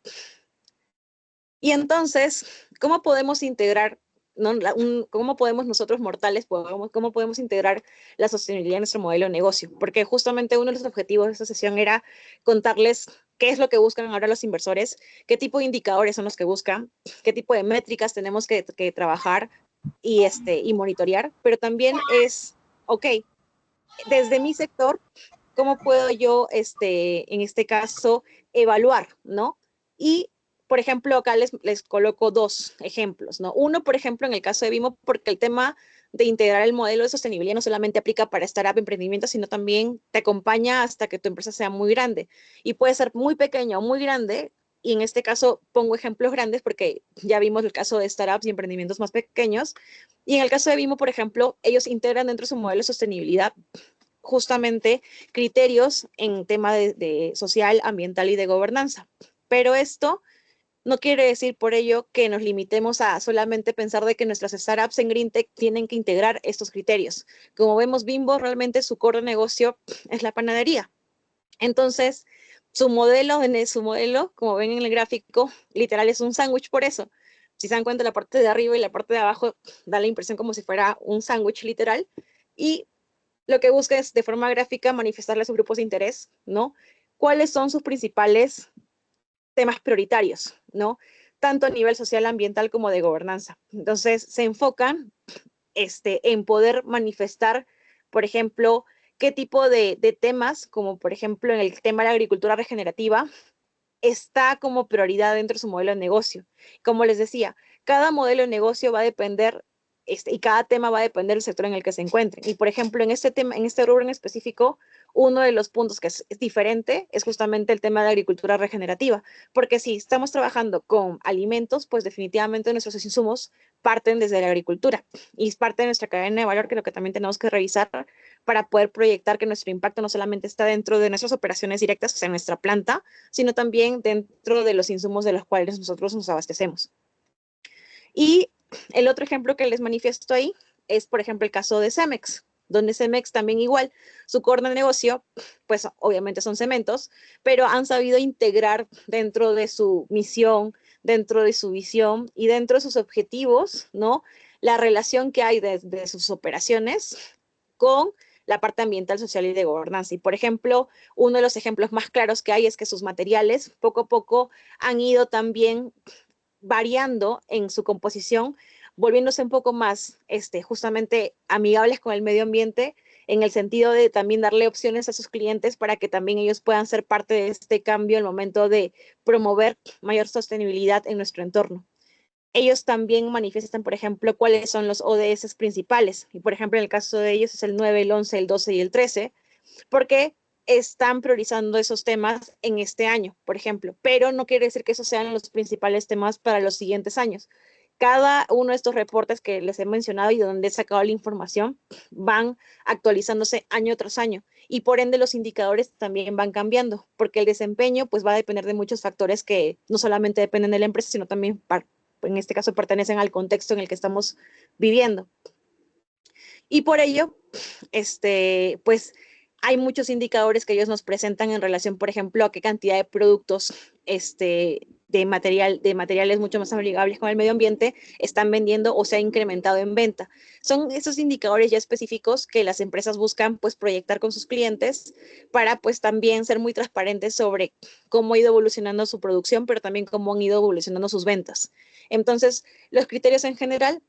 Speaker 2: Y entonces, ¿cómo podemos integrar, ¿no? ¿Cómo podemos nosotros mortales, cómo podemos integrar la sostenibilidad en nuestro modelo de negocio? Porque justamente uno de los objetivos de esta sesión era contarles qué es lo que buscan ahora los inversores, qué tipo de indicadores son los que buscan, qué tipo de métricas tenemos que trabajar y monitorear, pero también es, ok, desde mi sector, ¿cómo puedo yo, en este caso, evaluar, ¿no? Y, por ejemplo, acá les coloco dos ejemplos, ¿no? Uno, por ejemplo, en el caso de Vimo, porque el tema de integrar el modelo de sostenibilidad no solamente aplica para startup emprendimiento, sino también te acompaña hasta que tu empresa sea muy grande. Y puede ser muy pequeña o muy grande, y en este caso pongo ejemplos grandes porque ya vimos el caso de startups y emprendimientos más pequeños. Y en el caso de Vimo, por ejemplo, ellos integran dentro de su modelo de sostenibilidad justamente criterios en tema de social, ambiental y de gobernanza. Pero esto no quiere decir por ello que nos limitemos a solamente pensar de que nuestras startups en GreenTech tienen que integrar estos criterios. Como vemos, Bimbo realmente su core de negocio es la panadería. Entonces, su modelo, como ven en el gráfico, literal es un sándwich por eso. Si se dan cuenta, la parte de arriba y la parte de abajo da la impresión como si fuera un sándwich literal. Y lo que busca es de forma gráfica manifestarle a sus grupos de interés, ¿no? ¿Cuáles son sus principales temas prioritarios, ¿no? Tanto a nivel social, ambiental como de gobernanza. Entonces, se enfocan en poder manifestar, por ejemplo, qué tipo de temas, como por ejemplo en el tema de la agricultura regenerativa, está como prioridad dentro de su modelo de negocio. Como les decía, cada modelo de negocio va a depender y cada tema va a depender del sector en el que se encuentren. Y por ejemplo, en este tema, en este rubro en específico, uno de los puntos que es diferente es justamente el tema de agricultura regenerativa, porque si estamos trabajando con alimentos, pues definitivamente nuestros insumos parten desde la agricultura y es parte de nuestra cadena de valor, que es lo que también tenemos que revisar para poder proyectar que nuestro impacto no solamente está dentro de nuestras operaciones directas, o sea, en nuestra planta, sino también dentro de los insumos de los cuales nosotros nos abastecemos. Y el otro ejemplo que les manifiesto ahí es, por ejemplo, el caso de Cemex, donde Cemex también igual, su core de negocio, pues obviamente son cementos, pero han sabido integrar dentro de su misión, dentro de su visión y dentro de sus objetivos, ¿no? La relación que hay de sus operaciones con la parte ambiental, social y de gobernanza. Y, por ejemplo, uno de los ejemplos más claros que hay es que sus materiales poco a poco han ido también variando en su composición, volviéndose un poco más justamente amigables con el medio ambiente, en el sentido de también darle opciones a sus clientes para que también ellos puedan ser parte de este cambio al momento de promover mayor sostenibilidad en nuestro entorno. Ellos también manifiestan, por ejemplo, cuáles son los ODS principales. Y, por ejemplo, en el caso de ellos es el 9, el 11, el 12 y el 13, porque están priorizando esos temas en este año, por ejemplo, pero no quiere decir que esos sean los principales temas para los siguientes años. Cada uno de estos reportes que les he mencionado y de donde he sacado la información van actualizándose año tras año y por ende los indicadores también van cambiando, porque el desempeño pues va a depender de muchos factores que no solamente dependen de la empresa, sino también en este caso pertenecen al contexto en el que estamos viviendo. Y por ello, pues hay muchos indicadores que ellos nos presentan en relación, por ejemplo, a qué cantidad de productos de materiales mucho más amigables con el medio ambiente están vendiendo o se ha incrementado en venta. Son esos indicadores ya específicos que las empresas buscan pues proyectar con sus clientes para pues también ser muy transparentes sobre cómo ha ido evolucionando su producción, pero también cómo han ido evolucionando sus ventas. Entonces, los criterios en general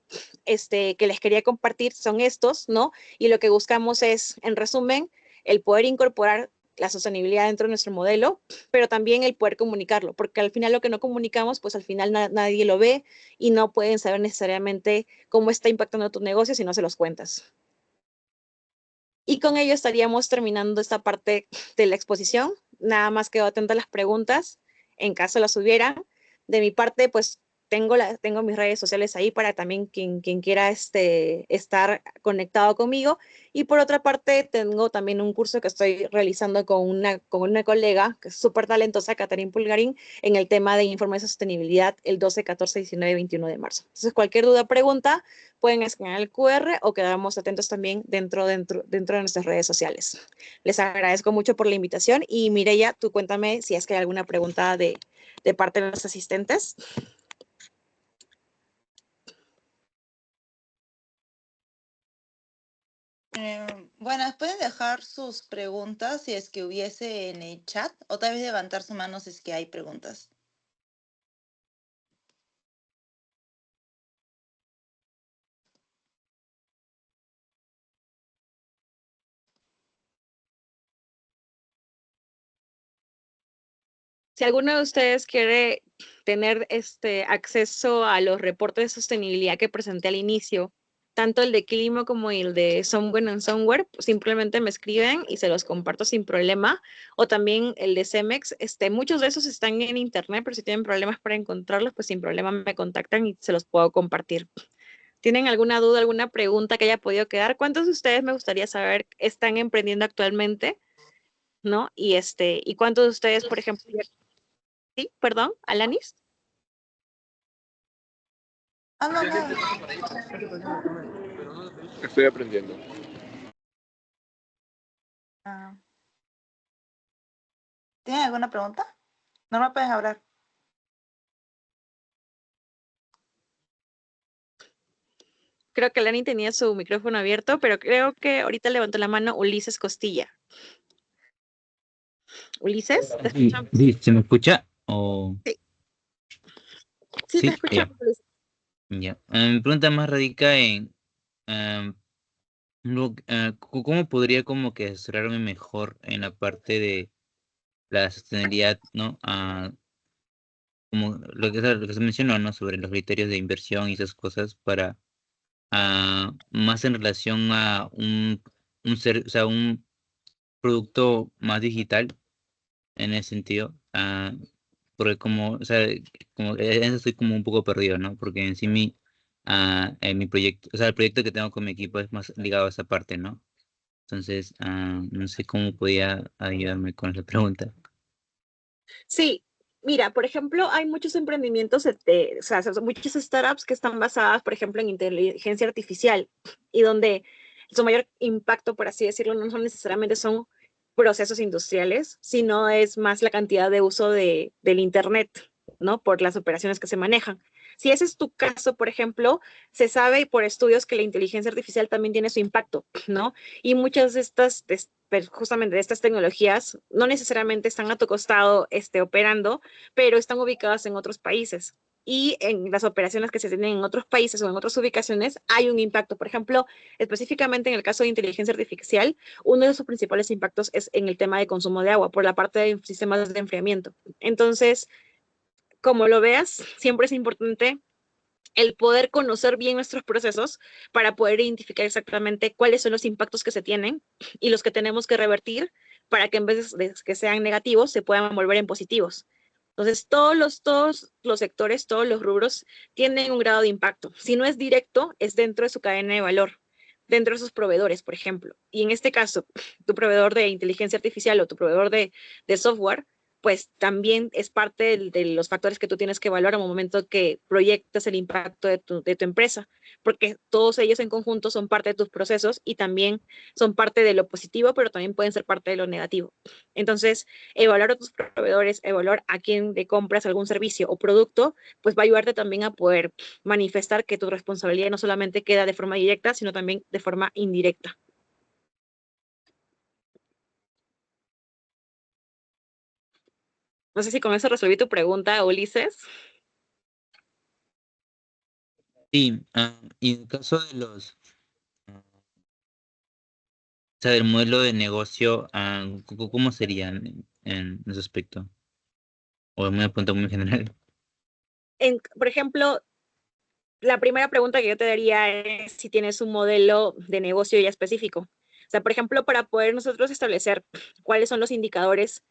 Speaker 2: que les quería compartir son estos, ¿no? Y lo que buscamos es, en resumen, el poder incorporar la sostenibilidad dentro de nuestro modelo, pero también el poder comunicarlo, porque al final lo que no comunicamos, pues al final nadie lo ve y no pueden saber necesariamente cómo está impactando tu negocio si no se los cuentas. Y con ello estaríamos terminando esta parte de la exposición. Nada más quedo atenta a las preguntas, en caso las hubiera. De mi parte, pues tengo mis redes sociales ahí para también quien quiera estar conectado conmigo. Y por otra parte, tengo también un curso que estoy realizando con una colega que es súper talentosa, Catarina Pulgarín, en el tema de informe de sostenibilidad el 12, 14, 19 y 21 de marzo. Entonces, cualquier duda, pregunta, pueden escanear el QR o quedamos atentos también dentro de nuestras redes sociales. Les agradezco mucho por la invitación y Mireya, tú cuéntame si es que hay alguna pregunta de parte de los asistentes.
Speaker 1: Bueno, pueden dejar sus preguntas si es que hubiese en el chat o tal vez levantar su mano si es que hay preguntas.
Speaker 2: Si alguno de ustedes quiere tener acceso a los reportes de sostenibilidad que presenté al inicio, tanto el de Climo como el de Somewhere and Somewhere, pues simplemente me escriben y se los comparto sin problema. O también el de Cemex, muchos de esos están en internet, pero si tienen problemas para encontrarlos, pues sin problema me contactan y se los puedo compartir. ¿Tienen alguna duda, alguna pregunta que haya podido quedar? ¿Cuántos de ustedes me gustaría saber están emprendiendo actualmente? ¿No? Y cuántos de ustedes, por ejemplo, sí, perdón, Alanis.
Speaker 1: Ah, no, no.
Speaker 7: Estoy aprendiendo.
Speaker 1: ¿Tienen alguna pregunta? No me pueden hablar.
Speaker 2: Creo que Lani tenía su micrófono abierto, pero creo que ahorita levantó la mano Ulises Costilla. Ulises, ¿te escuchamos?
Speaker 8: Sí, ¿se me escucha? ¿O...
Speaker 2: Sí, te escuchamos, Ulises.
Speaker 8: Ya. Mi pregunta más radica en cómo podría como que asesorarme mejor en la parte de la sostenibilidad, ¿no? Como lo que se mencionó, ¿no? Sobre los criterios de inversión y esas cosas para más en relación a o sea, un producto más digital en ese sentido. Porque o sea, en eso estoy como un poco perdido, ¿no? Porque en sí en mi proyecto, o sea, el proyecto que tengo con mi equipo es más ligado a esa parte, ¿no? Entonces, no sé cómo podía ayudarme con esa pregunta.
Speaker 2: Sí, mira, por ejemplo, hay muchos emprendimientos, o sea, muchas startups que están basadas, por ejemplo, en inteligencia artificial y donde su mayor impacto, por así decirlo, no son necesariamente son procesos industriales, sino es más la cantidad de uso del Internet, ¿no? Por las operaciones que se manejan. Si ese es tu caso, por ejemplo, se sabe por estudios que la inteligencia artificial también tiene su impacto, ¿no? Y muchas de estas, justamente de estas tecnologías, no necesariamente están a tu costado operando, pero están ubicadas en otros países. Y en las operaciones que se tienen en otros países o en otras ubicaciones hay un impacto. Por ejemplo, específicamente en el caso de inteligencia artificial, uno de sus principales impactos es en el tema de consumo de agua por la parte de sistemas de enfriamiento. Entonces, como lo veas, siempre es importante el poder conocer bien nuestros procesos para poder identificar exactamente cuáles son los impactos que se tienen y los que tenemos que revertir para que en vez de que sean negativos se puedan volver en positivos. Entonces, todos los sectores, todos los rubros tienen un grado de impacto. Si no es directo, es dentro de su cadena de valor, dentro de sus proveedores, por ejemplo. Y en este caso, tu proveedor de inteligencia artificial o tu proveedor de software, pues también es parte de los factores que tú tienes que evaluar al momento que proyectas el impacto de tu empresa, porque todos ellos en conjunto son parte de tus procesos y también son parte de lo positivo, pero también pueden ser parte de lo negativo. Entonces, evaluar a tus proveedores, evaluar a quién le compras algún servicio o producto, pues va a ayudarte también a poder manifestar que tu responsabilidad no solamente queda de forma directa, sino también de forma indirecta. No sé si con eso resolví tu pregunta, Ulises.
Speaker 8: Sí, y en el caso de o sea, del modelo de negocio, ¿cómo sería en ese aspecto? O es una pregunta muy general.
Speaker 2: Por ejemplo, la primera pregunta que yo te daría es si tienes un modelo de negocio ya específico. O sea, por ejemplo, para poder nosotros establecer cuáles son los indicadores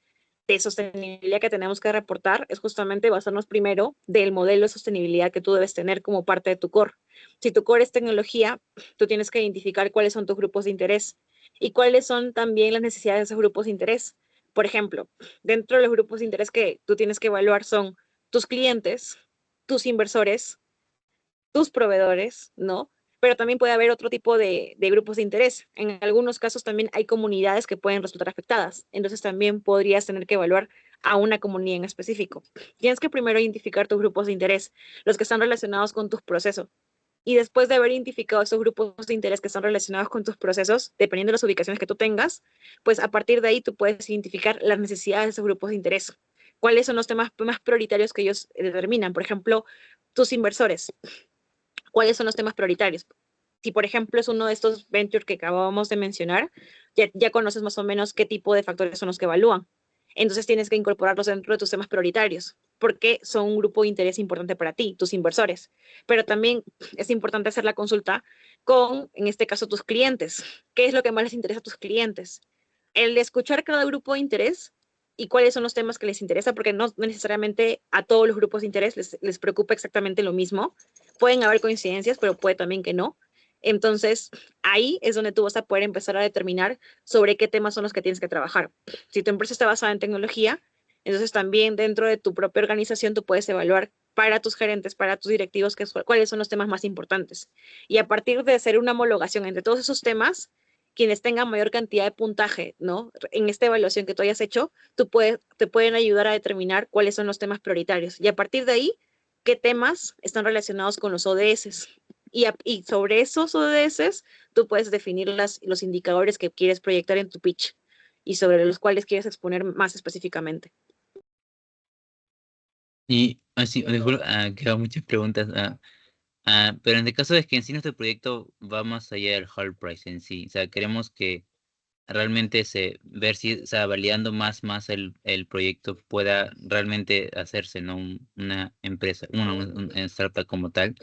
Speaker 2: de sostenibilidad que tenemos que reportar, es justamente basarnos primero del modelo de sostenibilidad que tú debes tener como parte de tu core. Si tu core es tecnología, tú tienes que identificar cuáles son tus grupos de interés y cuáles son también las necesidades de esos grupos de interés. Por ejemplo, dentro de los grupos de interés que tú tienes que evaluar son tus clientes, tus inversores, tus proveedores, ¿no? Pero también puede haber otro tipo de grupos de interés. En algunos casos también hay comunidades que pueden resultar afectadas. Entonces también podrías tener que evaluar a una comunidad en específico. Tienes que primero identificar tus grupos de interés, los que están relacionados con tus procesos. Y después de haber identificado esos grupos de interés que están relacionados con tus procesos, dependiendo de las ubicaciones que tú tengas, pues a partir de ahí tú puedes identificar las necesidades de esos grupos de interés. ¿Cuáles son los temas más prioritarios que ellos determinan? Por ejemplo, tus inversores, cuáles son los temas prioritarios. Si, por ejemplo, es uno de estos ventures que acabamos de mencionar, ya conoces más o menos qué tipo de factores son los que evalúan. Entonces tienes que incorporarlos dentro de tus temas prioritarios, porque son un grupo de interés importante para ti, tus inversores. Pero también es importante hacer la consulta con, en este caso, tus clientes. ¿Qué es lo que más les interesa a tus clientes? El de escuchar cada grupo de interés y cuáles son los temas que les interesa, porque no necesariamente a todos los grupos de interés les preocupa exactamente lo mismo. Pueden haber coincidencias, pero puede también que no. Entonces, ahí es donde tú vas a poder empezar a determinar sobre qué temas son los que tienes que trabajar. Si tu empresa está basada en tecnología, entonces también dentro de tu propia organización tú puedes evaluar para tus gerentes, para tus directivos, cuáles son los temas más importantes. Y a partir de hacer una homologación entre todos esos temas, quienes tengan mayor cantidad de puntaje, ¿no? En esta evaluación que tú hayas hecho, te pueden ayudar a determinar cuáles son los temas prioritarios. Y a partir de ahí, qué temas están relacionados con los ODS. Y sobre esos ODS, tú puedes definir los indicadores que quieres proyectar en tu pitch y sobre los cuales quieres exponer más específicamente.
Speaker 8: Y así, disculpa, quedan muchas preguntas. Pero en el caso de que en sí nuestro proyecto va más allá del hard price en sí, o sea, queremos que realmente ver si, o sea, validando más el proyecto pueda realmente hacerse, ¿no? Una empresa, una startup como tal.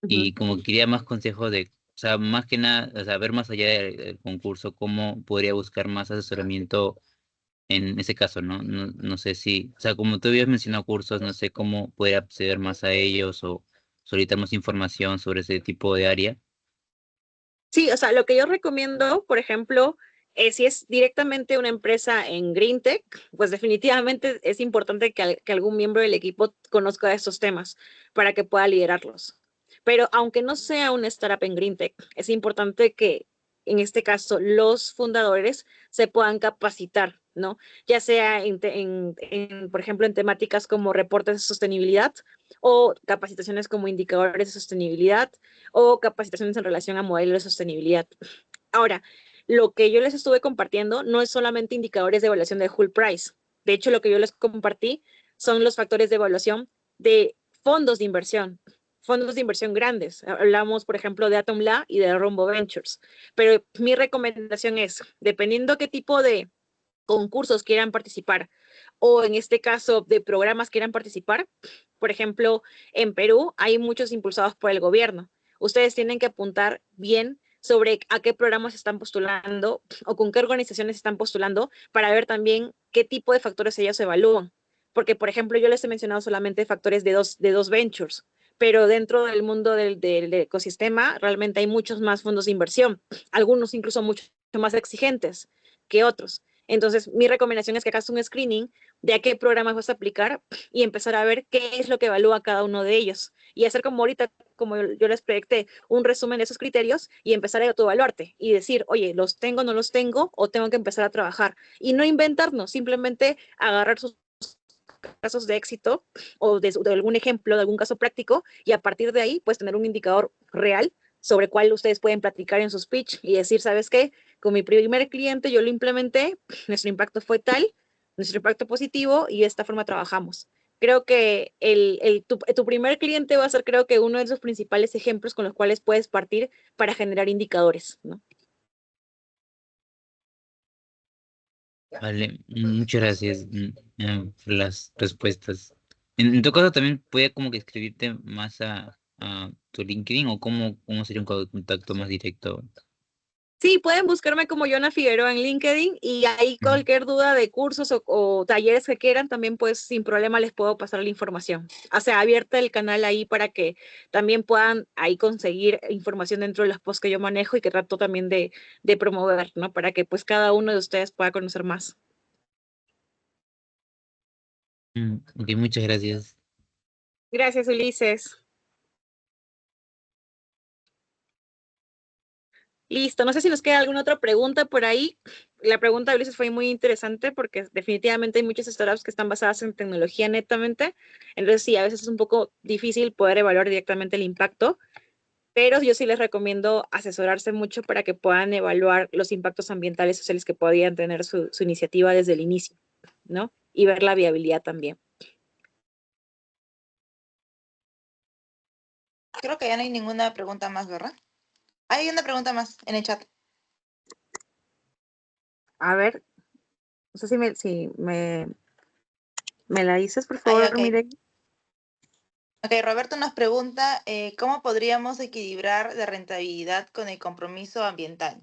Speaker 8: y como que quería más consejos de, o sea, más que nada, o sea, ver más allá del concurso, cómo podría buscar más asesoramiento en ese caso, ¿no? No sé si, o sea, como tú habías mencionado cursos, no sé cómo poder acceder más a ellos o solicitar más información sobre ese tipo de área.
Speaker 2: Sí, o sea, lo que yo recomiendo, por ejemplo, si es directamente una empresa en Green Tech, pues definitivamente es importante que algún miembro del equipo conozca estos temas para que pueda liderarlos. Pero aunque no sea una startup en Green Tech, es importante que en este caso los fundadores se puedan capacitar, ¿no? Ya sea por ejemplo, en temáticas como reportes de sostenibilidad o capacitaciones como indicadores de sostenibilidad o capacitaciones en relación a modelos de sostenibilidad. Ahora, lo que yo les estuve compartiendo no es solamente indicadores de evaluación de Hull Price. De hecho, lo que yo les compartí son los factores de evaluación de fondos de inversión grandes. Hablamos, por ejemplo, de Atom Lab y de Rumbo Ventures. Pero mi recomendación es, dependiendo qué tipo de concursos quieran participar o en este caso de programas quieran participar. Por ejemplo, en Perú hay muchos impulsados por el gobierno. Ustedes tienen que apuntar bien sobre a qué programas están postulando o con qué organizaciones están postulando para ver también qué tipo de factores ellos evalúan. Porque, por ejemplo, yo les he mencionado solamente factores de dos ventures, pero dentro del mundo del ecosistema realmente hay muchos más fondos de inversión, algunos incluso mucho más exigentes que otros. Entonces, mi recomendación es que hagas un screening de a qué programas vas a aplicar y empezar a ver qué es lo que evalúa cada uno de ellos. Y hacer como ahorita, como yo les proyecté, un resumen de esos criterios y empezar a autoevaluarte y decir, oye, ¿los tengo, no los tengo? O tengo que empezar a trabajar. Y no inventarnos, simplemente agarrar sus casos de éxito o de algún ejemplo, de algún caso práctico y a partir de ahí, pues tener un indicador real sobre cuál ustedes pueden platicar en su speech y decir, ¿sabes qué? Con mi primer cliente yo lo implementé, nuestro impacto fue tal, nuestro impacto positivo y de esta forma trabajamos. Creo que tu primer cliente va a ser, creo que uno de los principales ejemplos con los cuales puedes partir para generar indicadores, ¿no?
Speaker 8: Vale, muchas gracias por las respuestas. En tu caso también podía como que escribirte más a tu LinkedIn o cómo sería un contacto más directo.
Speaker 2: Sí, pueden buscarme como Yona Figueroa en LinkedIn y ahí
Speaker 8: Ujú.
Speaker 2: cualquier duda de cursos o talleres que quieran, también pues sin problema les puedo pasar la información. O sea, abierta el canal ahí para que también puedan ahí conseguir información dentro de los posts que yo manejo y que trato también de promover, ¿no? Para que pues cada uno de ustedes pueda conocer más.
Speaker 8: Ok, muchas gracias.
Speaker 2: Gracias, Ulises. Listo, no sé si nos queda alguna otra pregunta por ahí. La pregunta de Ulises fue muy interesante porque definitivamente hay muchas startups que están basadas en tecnología netamente. Entonces, sí, a veces es un poco difícil poder evaluar directamente el impacto, pero yo sí les recomiendo asesorarse mucho para que puedan evaluar los impactos ambientales y sociales que podrían tener su iniciativa desde el inicio, ¿no? Y ver la viabilidad también.
Speaker 1: Creo que ya no hay ninguna pregunta más, ¿verdad? Hay una pregunta más en el chat.
Speaker 2: A ver, no sé si me la dices, por
Speaker 1: Ahí,
Speaker 2: favor,
Speaker 1: ok.
Speaker 2: Mireille.
Speaker 1: Ok, Roberto nos pregunta, ¿cómo podríamos equilibrar la rentabilidad con el compromiso ambiental?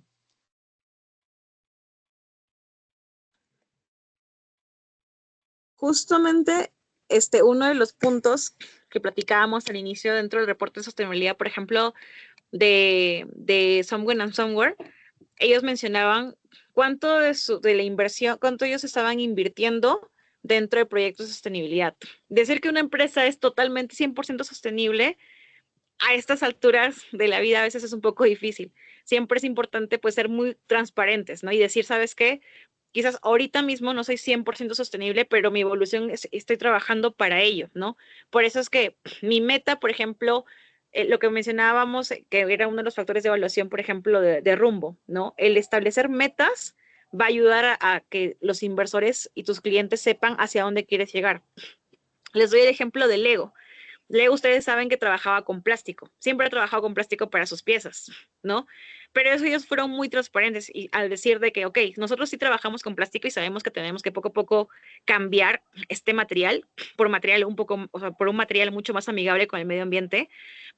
Speaker 2: Justamente uno de los puntos que platicábamos al inicio dentro del reporte de sostenibilidad, por ejemplo, de Somewhere and Somewhere, ellos mencionaban cuánto de la inversión, cuánto ellos estaban invirtiendo dentro de proyectos de sostenibilidad. Decir que una empresa es totalmente 100% sostenible a estas alturas de la vida a veces es un poco difícil. Siempre es importante pues ser muy transparentes, ¿no? Y decir, ¿sabes qué? Quizás ahorita mismo no soy 100% sostenible, pero mi evolución estoy trabajando para ello, ¿no? Por eso es que mi meta, por ejemplo, lo que mencionábamos, que era uno de los factores de evaluación, por ejemplo, de rumbo, ¿no? El establecer metas va a ayudar a que los inversores y tus clientes sepan hacia dónde quieres llegar. Les doy el ejemplo de Lego. Lego, ustedes saben que trabajaba con plástico, siempre ha trabajado con plástico para sus piezas, ¿no? pero ellos fueron muy transparentes y al decir de que, ok, nosotros sí trabajamos con plástico y sabemos que tenemos que poco a poco cambiar este material por material un poco, o sea, por un material mucho más amigable con el medio ambiente,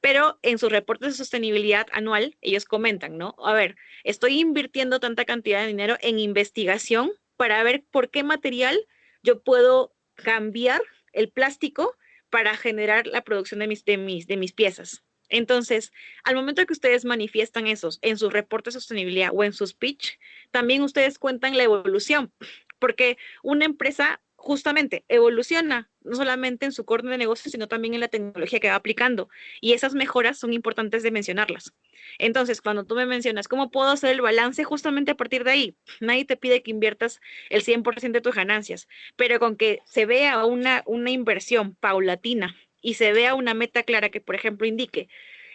Speaker 2: pero en sus reportes de sostenibilidad anual, ellos comentan, ¿no? A ver, estoy invirtiendo tanta cantidad de dinero en investigación para ver por qué material yo puedo cambiar el plástico para generar la producción de mis piezas. Entonces, al momento que ustedes manifiestan esos en sus reportes de sostenibilidad o en sus pitch, también ustedes cuentan la evolución, porque una empresa justamente evoluciona, no solamente en su core de negocio, sino también en la tecnología que va aplicando. Y esas mejoras son importantes de mencionarlas. Entonces, cuando tú me mencionas, ¿cómo puedo hacer el balance justamente a partir de ahí? Nadie te pide que inviertas el 100% de tus ganancias, pero con que se vea una inversión paulatina y se vea una meta clara que, por ejemplo, indique,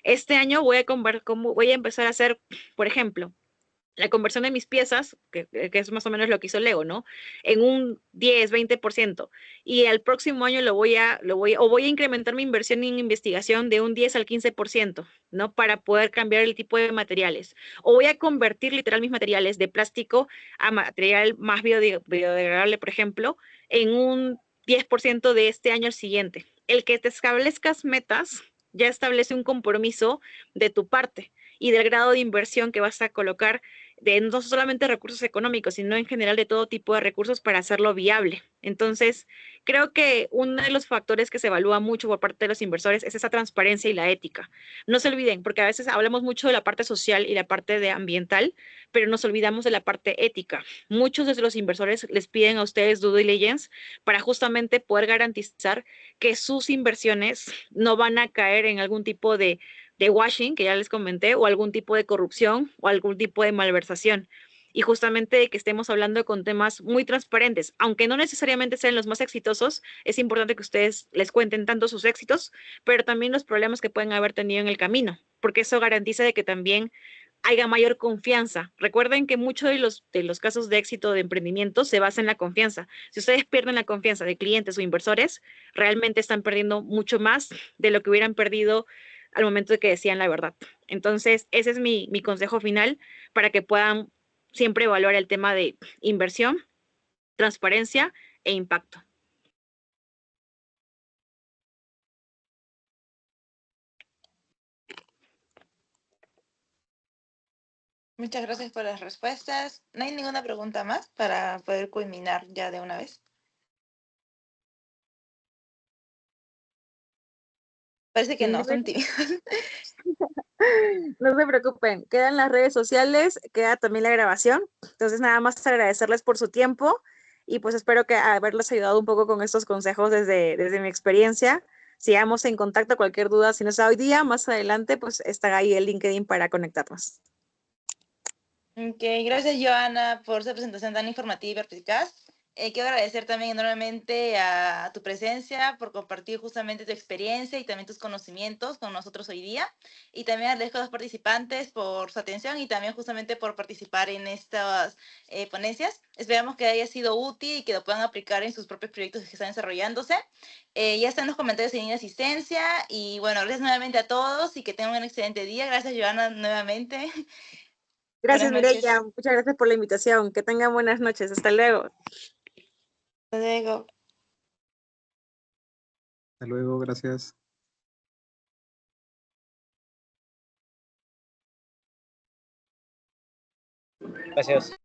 Speaker 2: este año voy a empezar a hacer, por ejemplo, la conversión de mis piezas, que es más o menos lo que hizo Lego, ¿no? En un 10, 20%. Y el próximo año voy a incrementar mi inversión en investigación de un 10 al 15%, ¿no? Para poder cambiar el tipo de materiales. O voy a convertir literal mis materiales de plástico a material más biodegradable, por ejemplo, en un 10% de este año al siguiente. El que te establezcas metas ya establece un compromiso de tu parte y del grado de inversión que vas a colocar de no solamente recursos económicos, sino en general de todo tipo de recursos para hacerlo viable. Entonces, creo que uno de los factores que se evalúa mucho por parte de los inversores es esa transparencia y la ética. No se olviden, porque a veces hablamos mucho de la parte social y la parte de ambiental, pero nos olvidamos de la parte ética. Muchos de los inversores les piden a ustedes due diligence para justamente poder garantizar que sus inversiones no van a caer en algún tipo de washing, que ya les comenté, o algún tipo de corrupción o algún tipo de malversación. Y justamente de que estemos hablando con temas muy transparentes, aunque no necesariamente sean los más exitosos, es importante que ustedes les cuenten tanto sus éxitos, pero también los problemas que pueden haber tenido en el camino, porque eso garantiza de que también haya mayor confianza. Recuerden que muchos de los casos de éxito de emprendimiento se basa en la confianza. Si ustedes pierden la confianza de clientes o inversores, realmente están perdiendo mucho más de lo que hubieran perdido al momento de que decían la verdad. Entonces, ese es mi consejo final para que puedan siempre evaluar el tema de inversión, transparencia e impacto.
Speaker 1: Muchas gracias por las respuestas. ¿No hay ninguna pregunta más para poder culminar ya de una vez? Parece que no, son tímidos.
Speaker 2: No se preocupen, quedan las redes sociales, queda también la grabación. Entonces, nada más agradecerles por su tiempo y pues espero que haberles ayudado un poco con estos consejos desde mi experiencia. Sigamos en contacto, cualquier duda, si no es hoy día, más adelante, pues está ahí el LinkedIn para conectarnos.
Speaker 1: Ok, gracias Joana por esa presentación tan informativa y eficaz. Quiero agradecer también enormemente a tu presencia por compartir justamente tu experiencia y también tus conocimientos con nosotros hoy día. Y también agradezco a los participantes por su atención y también justamente por participar en estas ponencias. Esperamos que haya sido útil y que lo puedan aplicar en sus propios proyectos que están desarrollándose. Ya están los comentarios en asistencia y bueno, gracias nuevamente a todos y que tengan un excelente día. Gracias Joana nuevamente.
Speaker 2: Gracias, Mireya. Muchas gracias por la invitación. Que tengan buenas noches. Hasta luego.
Speaker 1: Hasta luego.
Speaker 7: Hasta luego, gracias.
Speaker 8: Gracias.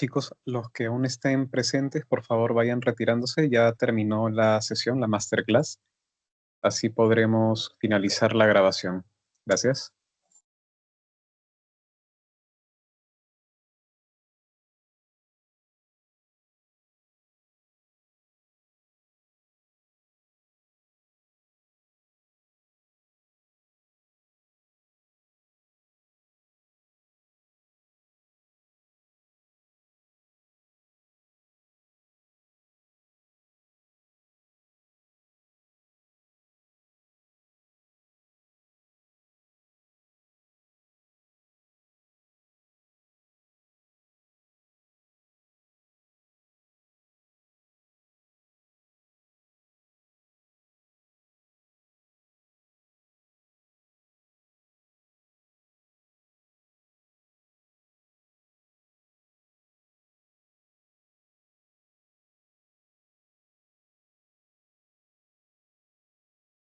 Speaker 7: Chicos, los que aún estén presentes, por favor vayan retirándose. Ya terminó la sesión, la masterclass. Así podremos finalizar la grabación. Gracias.